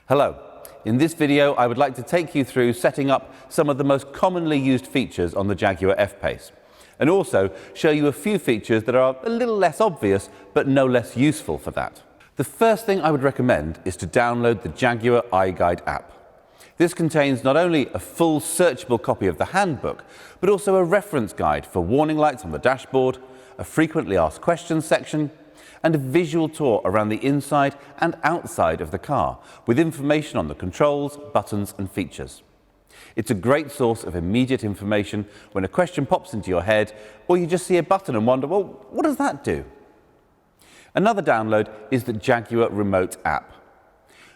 Hello. In this video, I would like to take you through setting up some of the most commonly used features on the Jaguar F-PACE, and also show you a few features that are a little less obvious, but no less useful for that. The first thing I would recommend is to download the Jaguar iGuide app. This contains not only a full searchable copy of the handbook, but also a reference guide for warning lights on the dashboard, a frequently asked questions section, and a visual tour around the inside and outside of the car, with information on the controls, buttons and features. It's a great source of immediate information when a question pops into your head, or you just see a button and wonder, well, what does that do? Another download is the Jaguar Remote app.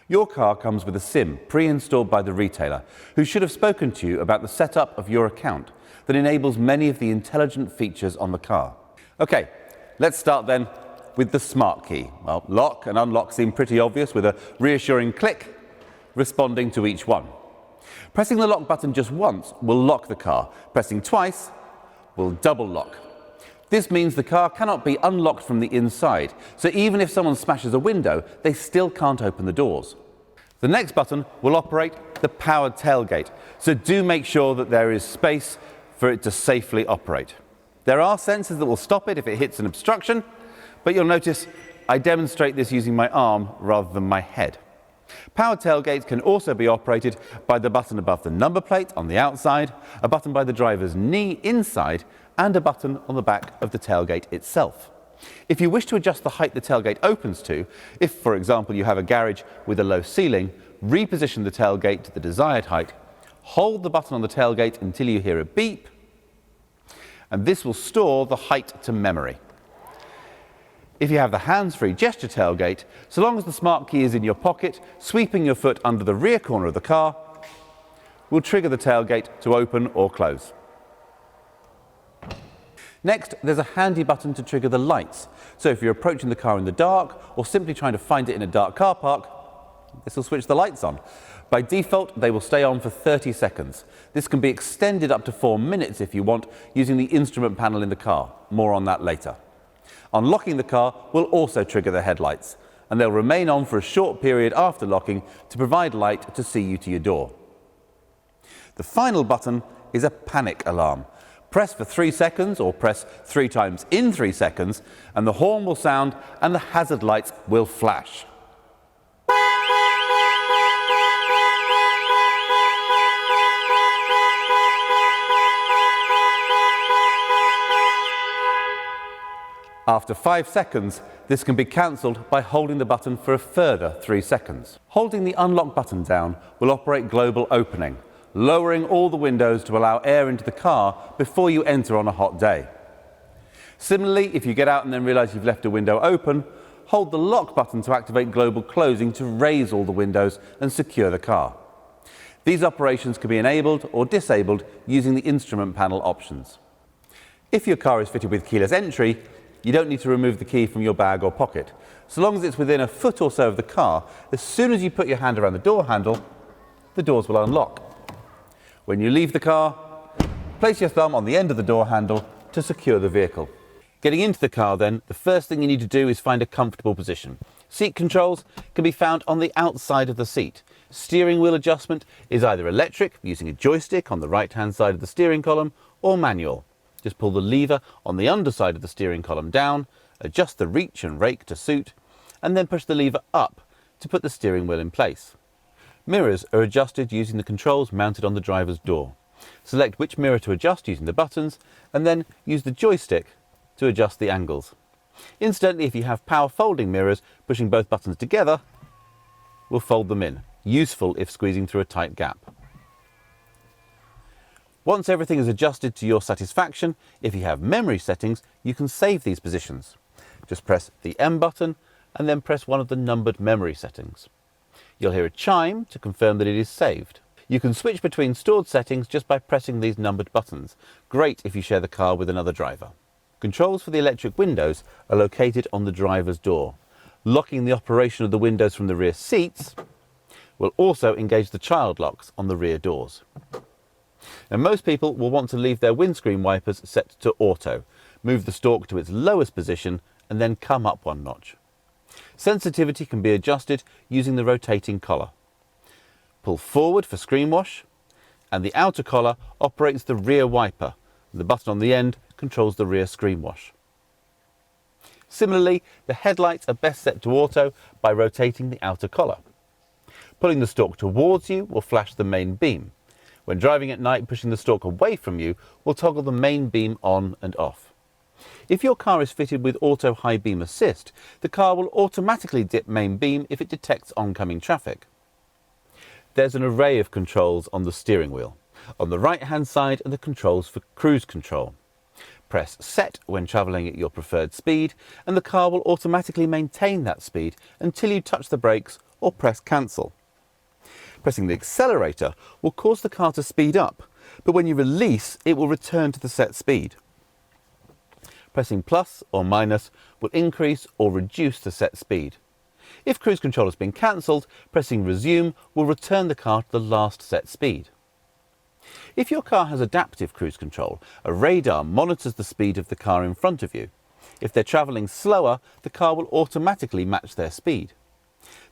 Your car comes with a SIM pre-installed by the retailer, who should have spoken to you about the setup of your account that enables many of the intelligent features on the car. Okay, let's start then with the smart key. Well, lock and unlock seem pretty obvious, with a reassuring click responding to each one. Pressing the lock button just once will lock the car. Pressing twice will double lock. This means the car cannot be unlocked from the inside, so even if someone smashes a window, they still can't open the doors. The next button will operate the powered tailgate, so do make sure that there is space for it to safely operate. There are sensors that will stop it if it hits an obstruction, but you'll notice I demonstrate this using my arm rather than my head. Powered tailgates can also be operated by the button above the number plate on the outside, a button by the driver's knee inside, and a button on the back of the tailgate itself. If you wish to adjust the height the tailgate opens to, if, for example, you have a garage with a low ceiling, reposition the tailgate to the desired height, hold the button on the tailgate until you hear a beep, and this will store the height to memory. If you have the hands-free gesture tailgate, so long as the smart key is in your pocket, sweeping your foot under the rear corner of the car will trigger the tailgate to open or close. Next, there's a handy button to trigger the lights. So if you're approaching the car in the dark or simply trying to find it in a dark car park, this will switch the lights on. By default, they will stay on for 30 seconds. This can be extended up to 4 minutes if you want, using the instrument panel in the car. More on that later. Unlocking the car will also trigger the headlights, and they'll remain on for a short period after locking to provide light to see you to your door. The final button is a panic alarm. Press for 3 seconds or press 3 times in 3 seconds, and the horn will sound and the hazard lights will flash. After 5 seconds, this can be cancelled by holding the button for a further 3 seconds. Holding the unlock button down will operate global opening, lowering all the windows to allow air into the car before you enter on a hot day. Similarly, if you get out and then realise you've left a window open, hold the lock button to activate global closing to raise all the windows and secure the car. These operations can be enabled or disabled using the instrument panel options. If your car is fitted with keyless entry, you don't need to remove the key from your bag or pocket. So long as it's within a foot or so of the car, as soon as you put your hand around the door handle, the doors will unlock. When you leave the car, place your thumb on the end of the door handle to secure the vehicle. Getting into the car then, the first thing you need to do is find a comfortable position. Seat controls can be found on the outside of the seat. Steering wheel adjustment is either electric, using a joystick on the right-hand side of the steering column, or manual. Just pull the lever on the underside of the steering column down, adjust the reach and rake to suit, and then push the lever up to put the steering wheel in place. Mirrors are adjusted using the controls mounted on the driver's door. Select which mirror to adjust using the buttons, and then use the joystick to adjust the angles. Incidentally, if you have power folding mirrors, pushing both buttons together will fold them in, useful if squeezing through a tight gap. Once everything is adjusted to your satisfaction, if you have memory settings, you can save these positions. Just press the M button and then press one of the numbered memory settings. You'll hear a chime to confirm that it is saved. You can switch between stored settings just by pressing these numbered buttons. Great if you share the car with another driver. Controls for the electric windows are located on the driver's door. Locking the operation of the windows from the rear seats will also engage the child locks on the rear doors. Now, most people will want to leave their windscreen wipers set to auto, move the stalk to its lowest position and then come up one notch. Sensitivity can be adjusted using the rotating collar. Pull forward for screen wash, and the outer collar operates the rear wiper. The button on the end controls the rear screen wash. Similarly, the headlights are best set to auto by rotating the outer collar. Pulling the stalk towards you will flash the main beam. When driving at night, pushing the stalk away from you will toggle the main beam on and off. If your car is fitted with auto high beam assist, the car will automatically dip main beam if it detects oncoming traffic. There's an array of controls on the steering wheel. On the right hand side are the controls for cruise control. Press set when travelling at your preferred speed, and the car will automatically maintain that speed until you touch the brakes or press cancel. Pressing the accelerator will cause the car to speed up, but when you release, it will return to the set speed. Pressing plus or minus will increase or reduce the set speed. If cruise control has been cancelled, pressing resume will return the car to the last set speed. If your car has adaptive cruise control, a radar monitors the speed of the car in front of you. If they're travelling slower, the car will automatically match their speed.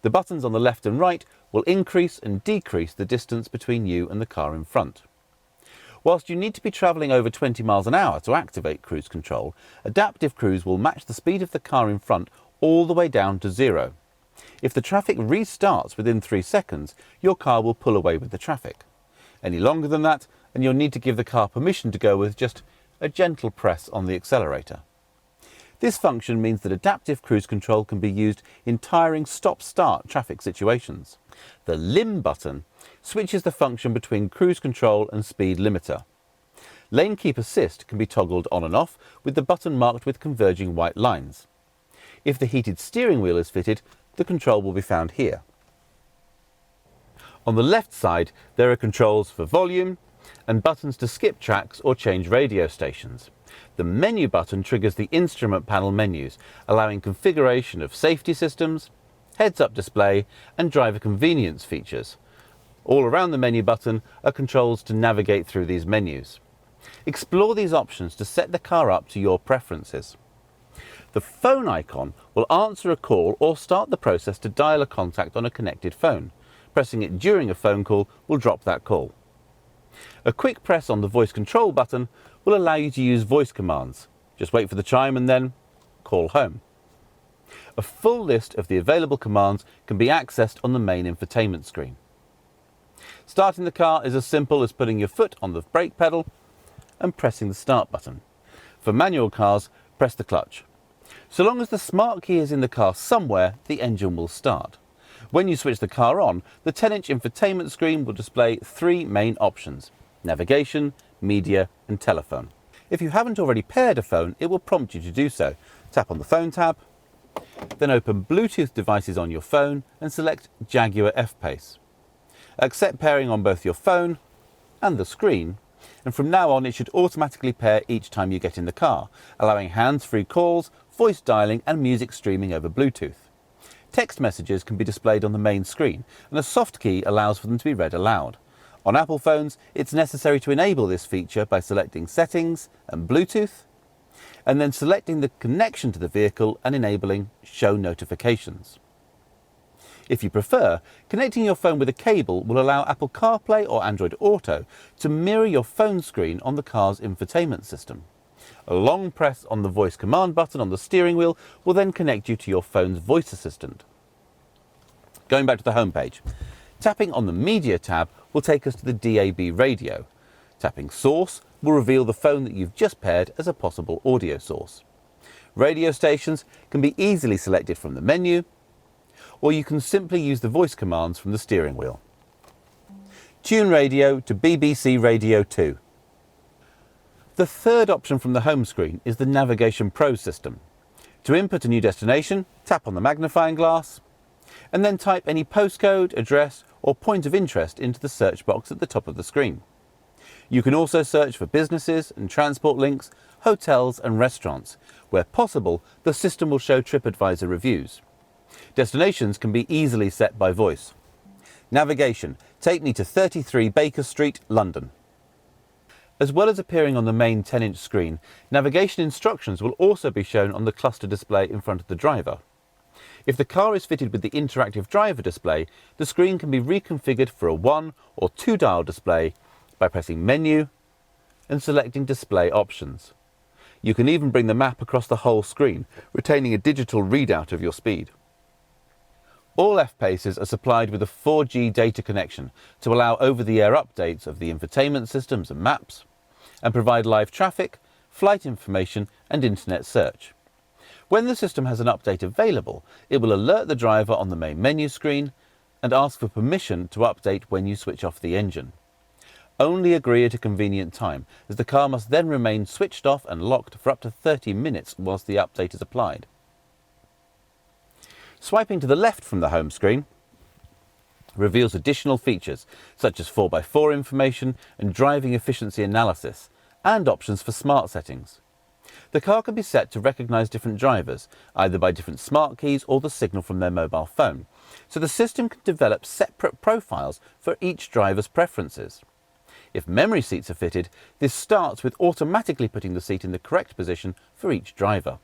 The buttons on the left and right will increase and decrease the distance between you and the car in front. Whilst you need to be travelling over 20 miles an hour to activate cruise control, adaptive cruise will match the speed of the car in front all the way down to 0. If the traffic restarts within 3 seconds, your car will pull away with the traffic. Any longer than that, and you'll need to give the car permission to go with just a gentle press on the accelerator. This function means that adaptive cruise control can be used in tiring stop-start traffic situations. The limb button switches the function between cruise control and speed limiter. Lane keep assist can be toggled on and off with the button marked with converging white lines. If the heated steering wheel is fitted, the control will be found here. On the left side, there are controls for volume and buttons to skip tracks or change radio stations. The menu button triggers the instrument panel menus, allowing configuration of safety systems, heads-up display and driver convenience features. All around the menu button are controls to navigate through these menus. Explore these options to set the car up to your preferences. The phone icon will answer a call or start the process to dial a contact on a connected phone. Pressing it during a phone call will drop that call. A quick press on the voice control button will allow you to use voice commands. Just wait for the chime and then call home. A full list of the available commands can be accessed on the main infotainment screen. Starting the car is as simple as putting your foot on the brake pedal and pressing the start button. For manual cars, press the clutch. So long as the smart key is in the car somewhere, the engine will start. When you switch the car on, the 10-inch infotainment screen will display 3 main options: navigation, media and telephone. If you haven't already paired a phone, it will prompt you to do so. Tap on the phone tab, then open Bluetooth devices on your phone and select Jaguar F-PACE. Accept pairing on both your phone and the screen, and from now on it should automatically pair each time you get in the car, allowing hands-free calls, voice dialing and music streaming over Bluetooth. Text messages can be displayed on the main screen, and a soft key allows for them to be read aloud. On Apple phones, it's necessary to enable this feature by selecting Settings and Bluetooth, and then selecting the connection to the vehicle and enabling Show Notifications. If you prefer, connecting your phone with a cable will allow Apple CarPlay or Android Auto to mirror your phone screen on the car's infotainment system. A long press on the voice command button on the steering wheel will then connect you to your phone's voice assistant. Going back to the home page, tapping on the Media tab will take us to the DAB radio. Tapping Source will reveal the phone that you've just paired as a possible audio source. Radio stations can be easily selected from the menu, or you can simply use the voice commands from the steering wheel. Tune radio to BBC Radio 2. The third option from the home screen is the Navigation Pro system. To input a new destination, tap on the magnifying glass and then type any postcode, address or point of interest into the search box at the top of the screen. You can also search for businesses and transport links, hotels and restaurants. Where possible, the system will show TripAdvisor reviews. Destinations can be easily set by voice. Navigation, take me to 33 Baker Street, London. As well as appearing on the main 10-inch screen, navigation instructions will also be shown on the cluster display in front of the driver. If the car is fitted with the interactive driver display, the screen can be reconfigured for a 1 or 2 dial display by pressing Menu and selecting Display Options. You can even bring the map across the whole screen, retaining a digital readout of your speed. All F-PACEs are supplied with a 4G data connection to allow over-the-air updates of the infotainment systems and maps, and provide live traffic, flight information and internet search. When the system has an update available, it will alert the driver on the main menu screen and ask for permission to update when you switch off the engine. Only agree at a convenient time, as the car must then remain switched off and locked for up to 30 minutes whilst the update is applied. Swiping to the left from the home screen reveals additional features such as 4x4 information and driving efficiency analysis, and options for smart settings. The car can be set to recognise different drivers, either by different smart keys or the signal from their mobile phone, so the system can develop separate profiles for each driver's preferences. If memory seats are fitted, this starts with automatically putting the seat in the correct position for each driver.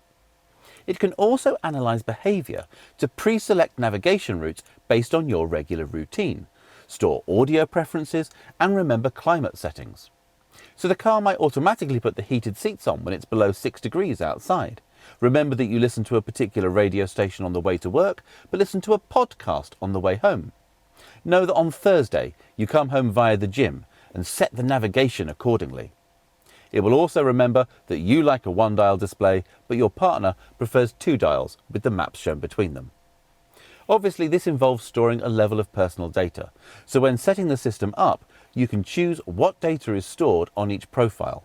It can also analyse behaviour to pre-select navigation routes based on your regular routine, store audio preferences and remember climate settings. So the car might automatically put the heated seats on when it's below 6 degrees outside. Remember that you listen to a particular radio station on the way to work, but listen to a podcast on the way home. Know that on Thursday you come home via the gym and set the navigation accordingly. It will also remember that you like a 1-dial display, but your partner prefers 2 dials with the maps shown between them. Obviously, this involves storing a level of personal data, so when setting the system up, you can choose what data is stored on each profile.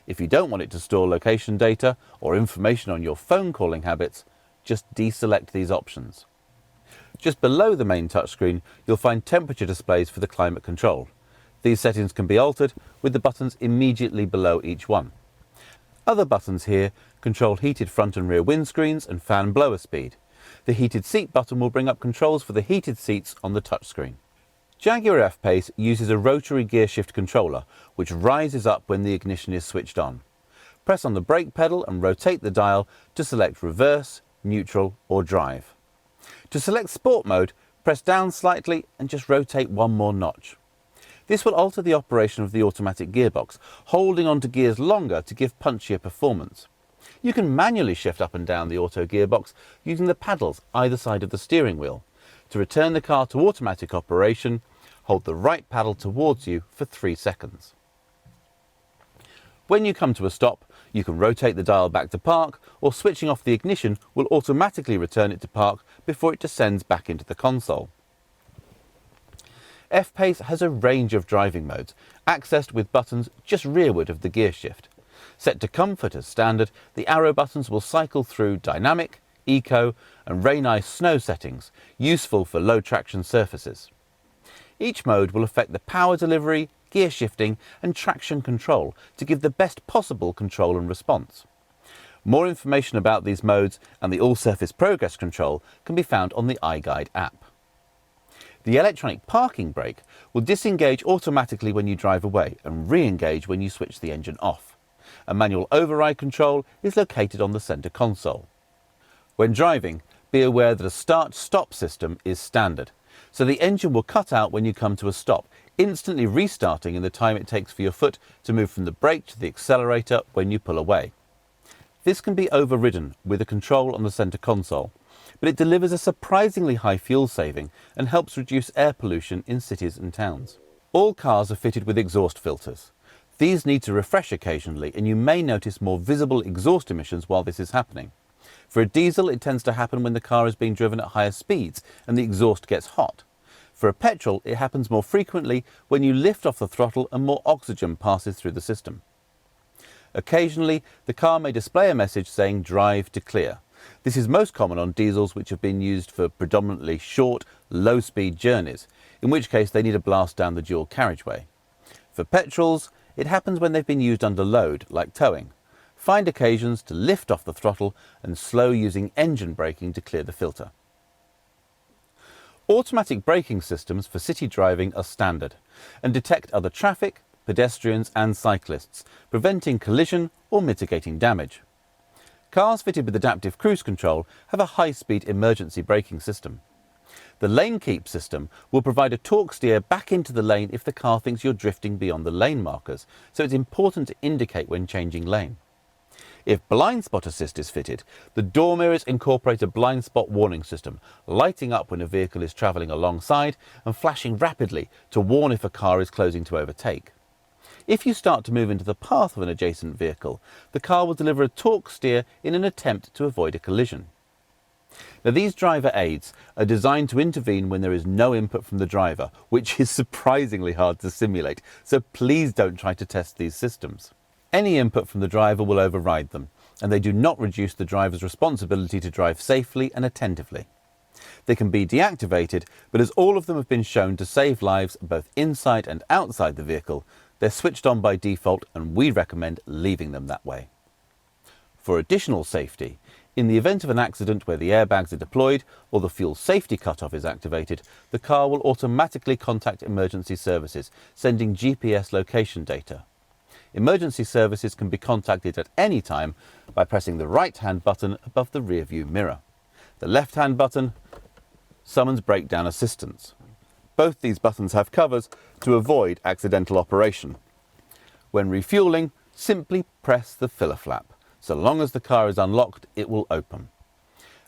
If you don't want it to store location data or information on your phone calling habits, just deselect these options. Just below the main touchscreen, you'll find temperature displays for the climate control. These settings can be altered with the buttons immediately below each one. Other buttons here control heated front and rear windscreens and fan blower speed. The heated seat button will bring up controls for the heated seats on the touchscreen. Jaguar F-PACE uses a rotary gear shift controller, which rises up when the ignition is switched on. Press on the brake pedal and rotate the dial to select reverse, neutral or drive. To select sport mode, press down slightly and just rotate one more notch. This will alter the operation of the automatic gearbox, holding on to gears longer to give punchier performance. You can manually shift up and down the auto gearbox using the paddles either side of the steering wheel. To return the car to automatic operation, hold the right paddle towards you for 3 seconds. When you come to a stop, you can rotate the dial back to park, or switching off the ignition will automatically return it to park before it descends back into the console. F-PACE has a range of driving modes, accessed with buttons just rearward of the gear shift. Set to comfort as standard, the arrow buttons will cycle through dynamic, eco and rain ice snow settings, useful for low traction surfaces. Each mode will affect the power delivery, gear shifting and traction control to give the best possible control and response. More information about these modes and the all-surface progress control can be found on the iGuide app. The electronic parking brake will disengage automatically when you drive away and re-engage when you switch the engine off. A manual override control is located on the centre console. When driving, be aware that a start-stop system is standard, so the engine will cut out when you come to a stop, instantly restarting in the time it takes for your foot to move from the brake to the accelerator when you pull away. This can be overridden with a control on the centre console, but it delivers a surprisingly high fuel saving and helps reduce air pollution in cities and towns. All cars are fitted with exhaust filters. These need to refresh occasionally, and you may notice more visible exhaust emissions while this is happening. For a diesel, it tends to happen when the car is being driven at higher speeds and the exhaust gets hot. For a petrol, it happens more frequently when you lift off the throttle and more oxygen passes through the system. Occasionally, the car may display a message saying "Drive to clear." This is most common on diesels which have been used for predominantly short, low-speed journeys, in which case they need a blast down the dual carriageway. For petrols, it happens when they've been used under load, like towing. Find occasions to lift off the throttle and slow using engine braking to clear the filter. Automatic braking systems for city driving are standard and detect other traffic, pedestrians and cyclists, preventing collision or mitigating damage. Cars fitted with adaptive cruise control have a high-speed emergency braking system. The lane keep system will provide a torque steer back into the lane if the car thinks you're drifting beyond the lane markers, so it's important to indicate when changing lane. If blind spot assist is fitted, the door mirrors incorporate a blind spot warning system, lighting up when a vehicle is travelling alongside and flashing rapidly to warn if a car is closing to overtake. If you start to move into the path of an adjacent vehicle, the car will deliver a torque steer in an attempt to avoid a collision. Now, these driver aids are designed to intervene when there is no input from the driver, which is surprisingly hard to simulate, so please don't try to test these systems. Any input from the driver will override them, and they do not reduce the driver's responsibility to drive safely and attentively. They can be deactivated, but as all of them have been shown to save lives both inside and outside the vehicle, they're switched on by default, and we recommend leaving them that way. For additional safety, in the event of an accident where the airbags are deployed or the fuel safety cutoff is activated, the car will automatically contact emergency services, sending GPS location data. Emergency services can be contacted at any time by pressing the right-hand button above the rear-view mirror. The left-hand button summons breakdown assistance. Both these buttons have covers to avoid accidental operation. When refueling, simply press the filler flap. So long as the car is unlocked, it will open.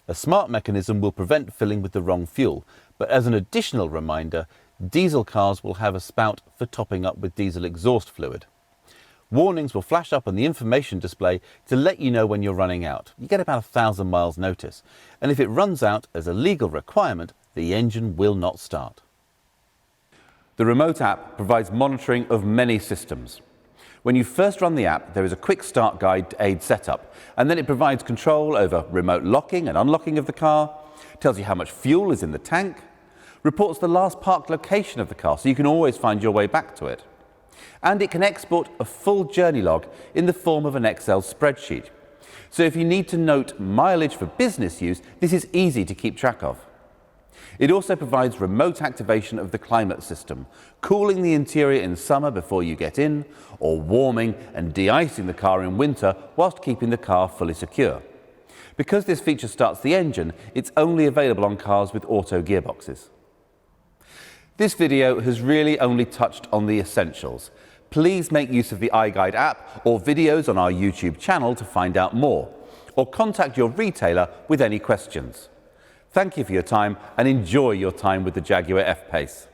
A smart mechanism will prevent filling with the wrong fuel, but as an additional reminder, diesel cars will have a spout for topping up with diesel exhaust fluid. Warnings will flash up on the information display to let you know when you're running out. You get about 1,000 miles notice, and if it runs out as a legal requirement, the engine will not start. The remote app provides monitoring of many systems. When you first run the app, there is a quick start guide to aid setup, and then it provides control over remote locking and unlocking of the car, tells you how much fuel is in the tank, reports the last parked location of the car so you can always find your way back to it. And it can export a full journey log in the form of an Excel spreadsheet. So if you need to note mileage for business use, this is easy to keep track of. It also provides remote activation of the climate system, cooling the interior in summer before you get in, or warming and de-icing the car in winter whilst keeping the car fully secure. Because this feature starts the engine, it's only available on cars with auto gearboxes. This video has really only touched on the essentials. Please make use of the iGuide app or videos on our YouTube channel to find out more, or contact your retailer with any questions. Thank you for your time and enjoy your time with the Jaguar F-PACE.